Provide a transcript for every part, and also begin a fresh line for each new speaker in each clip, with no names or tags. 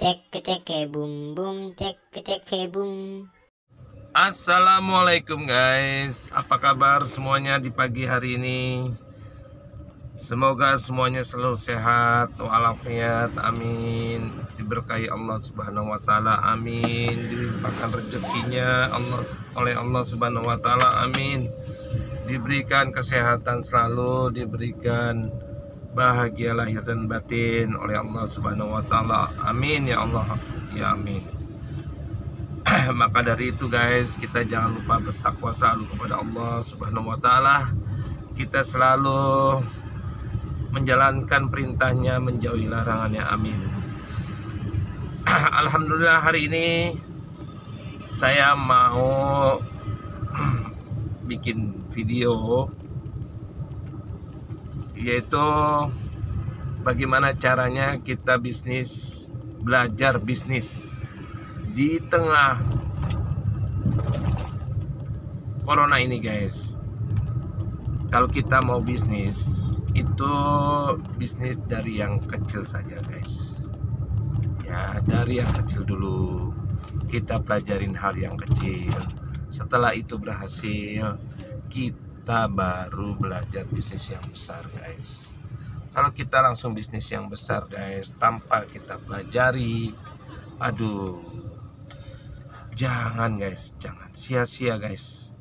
Cek bum bum, cek bum.
Assalamualaikum guys, apa kabar semuanya di pagi hari ini? Semoga semuanya selalu sehat walafiat, amin. Diberkahi Allah Subhanahu wa taala, amin. Dilimpahkan rezekinya oleh Allah Subhanahu wa taala, amin. Diberikan kesehatan selalu, diberikan bahagia lahir dan batin oleh Allah Subhanahu wa taala, amin ya Allah, ya amin. Maka dari itu guys, kita jangan lupa bertakwa selalu kepada Allah Subhanahu wa taala. Kita selalu menjalankan perintahnya, menjauhi larangannya, amin. Alhamdulillah hari ini saya mau bikin video, yaitu bagaimana caranya kita belajar bisnis di tengah corona ini guys. Kalau kita mau bisnis, itu bisnis dari yang kecil saja guys. Ya, dari yang kecil dulu. Kita pelajarin hal yang kecil. Setelah itu berhasil, kita baru belajar bisnis yang besar guys. Kalau kita langsung bisnis yang besar guys, tanpa kita pelajari, aduh, jangan guys, jangan, sia-sia guys.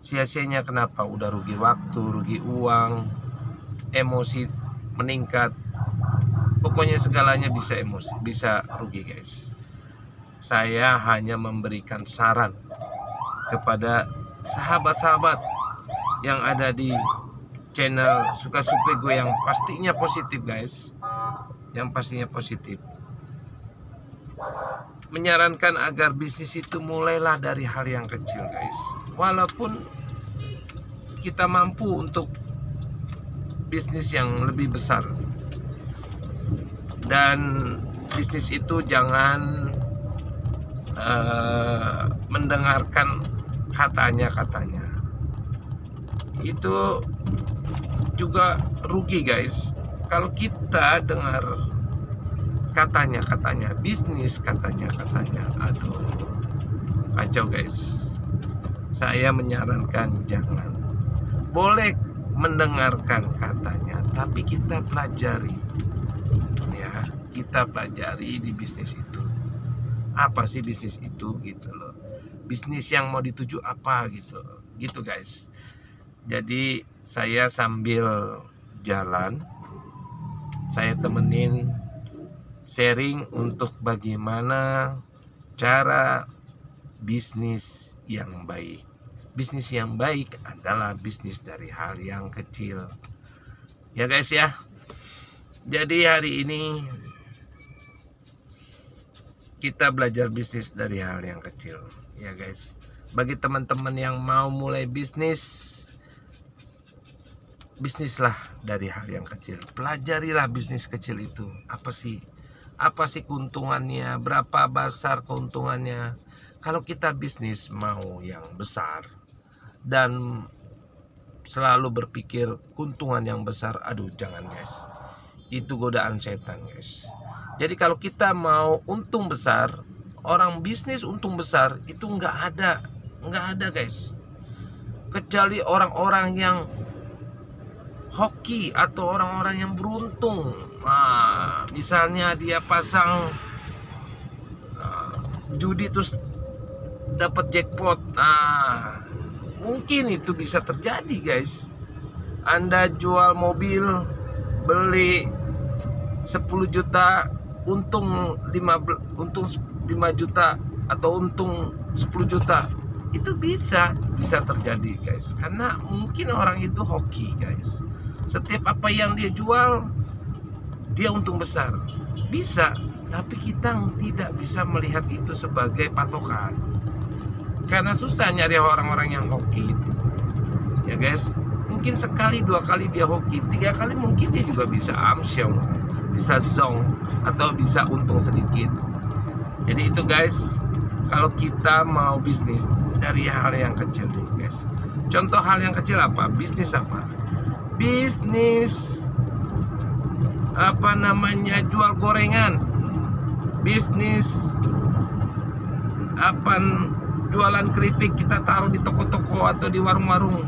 Sia-sianya kenapa? Udah rugi waktu, rugi uang, emosi meningkat, pokoknya segalanya bisa emosi, bisa rugi guys. Saya hanya memberikan saran kepada sahabat-sahabat yang ada di channel suka-suka gue yang pastinya positif guys, yang pastinya positif. Menyarankan agar bisnis itu mulailah dari hal yang kecil guys. Walaupun kita mampu untuk bisnis yang lebih besar, dan bisnis itu jangan mendengarkan katanya itu juga rugi guys. Kalau kita dengar katanya bisnis, katanya aduh, kacau guys. Saya menyarankan jangan. Boleh mendengarkan katanya, tapi kita pelajari ya, kita pelajari di bisnis itu. Apa sih bisnis itu gitu loh. Bisnis yang mau dituju apa gitu guys. Jadi saya sambil jalan, saya temenin sharing untuk bagaimana cara bisnis yang baik. Bisnis yang baik adalah bisnis dari hal yang kecil. Ya guys ya. Jadi hari ini kita belajar bisnis dari hal yang kecil. Ya guys. Bagi teman-teman yang mau mulai bisnislah dari hal yang kecil. Pelajarilah bisnis kecil itu. Apa sih keuntungannya, berapa besar keuntungannya. Kalau kita bisnis mau yang besar dan selalu berpikir keuntungan yang besar, aduh jangan guys. Itu godaan setan guys. Jadi kalau kita mau untung besar, orang bisnis untung besar itu nggak ada guys. Kecuali orang-orang yang hoki atau orang-orang yang beruntung. Nah, misalnya dia pasang judi terus dapat jackpot. Nah, mungkin itu bisa terjadi guys. Anda jual mobil, beli 10 juta, untung 5 juta atau untung 10 juta. Itu bisa terjadi guys. Karena mungkin orang itu hoki guys. Setiap apa yang dia jual, dia untung besar. Bisa, tapi kita tidak bisa melihat itu sebagai patokan. Karena susah nyari orang-orang yang hoki itu. Ya guys, mungkin sekali, 2 kali dia hoki, 3 kali mungkin dia juga bisa amsyong, bisa zong, atau bisa untung sedikit. Jadi itu guys, kalau kita mau bisnis dari hal yang kecil dulu guys. Contoh hal yang kecil apa? Bisnis apa? Bisnis jual gorengan. bisnis apa, jualan keripik kita taruh di toko-toko atau di warung-warung,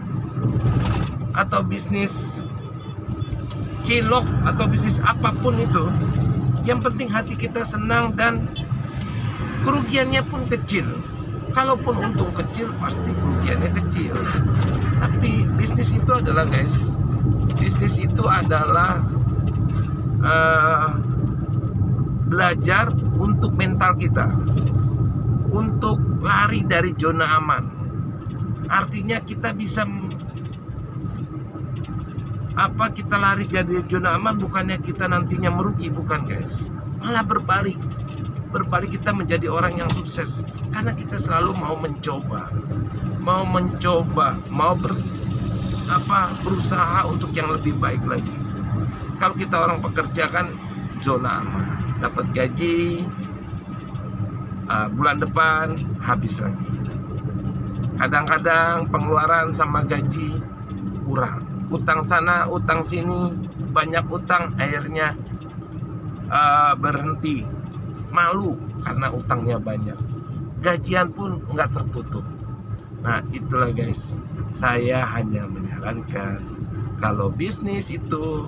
atau bisnis cilok atau bisnis apapun itu, yang penting hati kita senang dan kerugiannya pun kecil. Kalaupun untung kecil, pasti kerugiannya kecil. Tapi bisnis itu adalah guys, bisnis itu adalah belajar untuk mental kita, untuk lari dari zona aman. Artinya kita bisa kita lari dari zona aman, bukannya kita nantinya merugi, bukan guys, malah berbalik kita menjadi orang yang sukses, karena kita selalu mau mencoba, berusaha untuk yang lebih baik lagi. Kalau kita orang pekerja kan zona aman, dapat gaji, bulan depan habis lagi. Kadang-kadang pengeluaran sama gaji kurang, utang sana utang sini, banyak utang, akhirnya berhenti, malu karena utangnya banyak, gajian pun nggak tertutup. Nah itulah guys, saya hanya menyarankan kalau bisnis itu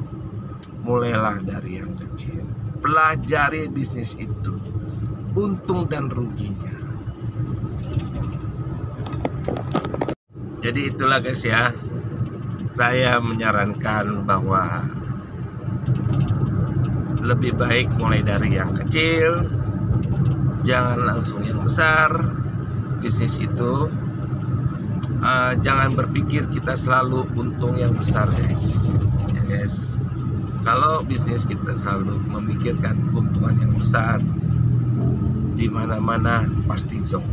mulailah dari yang kecil, pelajari bisnis itu, untung dan ruginya. Jadi itulah guys ya, saya menyarankan bahwa lebih baik mulai dari yang kecil, jangan langsung yang besar. Bisnis itu jangan berpikir kita selalu untung yang besar guys, ya guys. Kalau bisnis kita selalu memikirkan keuntungan yang besar, di mana-mana pasti zonk,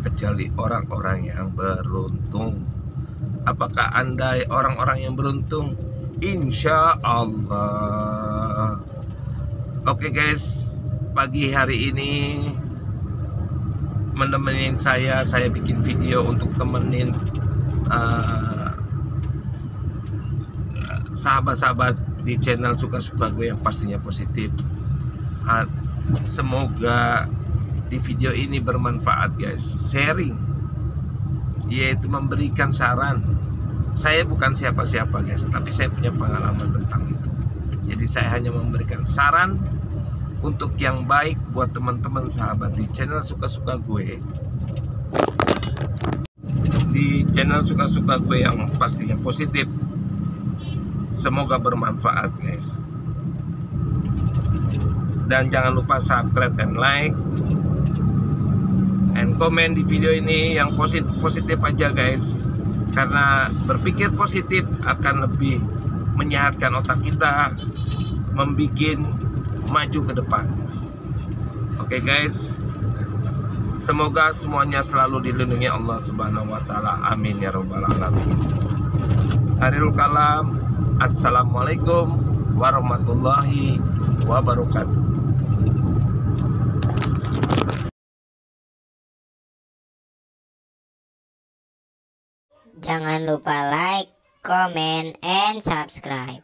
kecuali orang-orang yang beruntung. Apakah Anda orang-orang yang beruntung? Insya Allah. Oke guys, pagi hari ini menemenin saya bikin video untuk temenin sahabat-sahabat di channel Suka-Suka Gue yang pastinya positif. Semoga di video ini bermanfaat guys, sharing, yaitu memberikan saran. Saya bukan siapa-siapa guys, tapi saya punya pengalaman tentang itu. Jadi saya hanya memberikan saran untuk yang baik buat teman-teman sahabat di channel Suka-Suka Gue. Di channel Suka-Suka Gue yang pastinya positif. Semoga bermanfaat guys. Dan jangan lupa subscribe dan like and comment di video ini yang positif aja guys. Karena berpikir positif akan lebih menyehatkan otak kita, membuat maju ke depan. Oke guys, semoga semuanya selalu dilindungi Allah Subhanahu wa Ta'ala. Amin ya Rabbal Alamin. Akhirul kalam, assalamualaikum warahmatullahi wabarakatuh.
Jangan lupa like, comment, and subscribe.